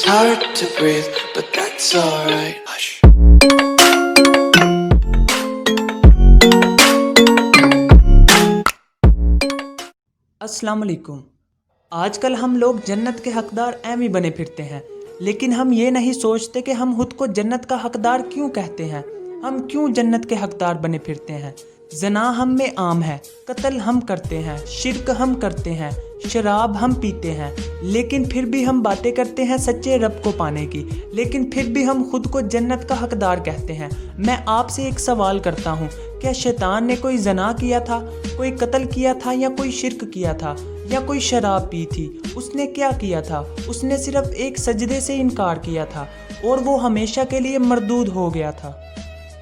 hard to breathe, but that's alright. Hush. अस्सलाम वालेकुम। आजकल हम लोग जन्नत के हकदार ऐम ही बने फिरते हैं, लेकिन हम ये नहीं सोचते कि हम खुद को जन्नत का हकदार क्यों कहते हैं। हम क्यों जन्नत के हकदार बने फिरते हैं। ज़ना हम में आम है, कत्ल हम करते हैं, शिर्क हम करते हैं, शराब हम पीते हैं, लेकिन फिर भी हम बातें करते हैं सच्चे रब को पाने की, लेकिन फिर भी हम खुद को जन्नत का हकदार कहते हैं। मैं आपसे एक सवाल करता हूँ, क्या शैतान ने कोई ज़ना किया था, कोई कत्ल किया था, या कोई शिर्क किया था, या कोई शराब पी थी? उसने क्या किया था? उसने सिर्फ एक सजदे से इनकार किया था और वो हमेशा के लिए मरदूद हो गया था।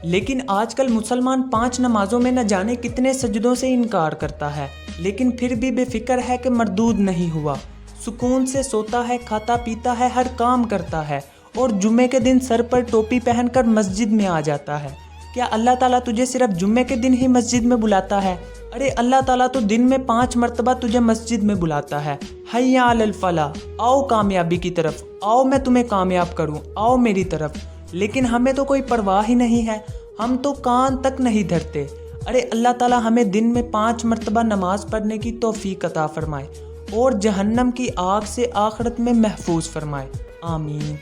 लेकिन आजकल मुसलमान 5 नमाज़ों में न जाने कितने सजदों से इनकार करता है, लेकिन फिर भी बेफिक्र है कि मरदूद नहीं हुआ। सुकून से सोता है, खाता पीता है, हर काम करता है, और जुम्मे के दिन सर पर टोपी पहनकर मस्जिद में आ जाता है। क्या अल्लाह ताला तुझे सिर्फ जुम्मे के दिन ही मस्जिद में बुलाता है? अरे अल्लाह ताला तो दिन में 5 मरतबा तुझे मस्जिद में बुलाता है। हय्या अलल फलाह, आओ कामयाबी की तरफ, आओ मैं तुम्हें कामयाब करूं, आओ मेरी तरफ। लेकिन हमें तो कोई परवाह ही नहीं है, हम तो कान तक नहीं धरते। अरे अल्लाह ताला हमें दिन में 5 मरतबा नमाज पढ़ने की तौफीक अता फरमाए और जहन्नम की आग से आखिरत में महफूज फरमाए। आमीन।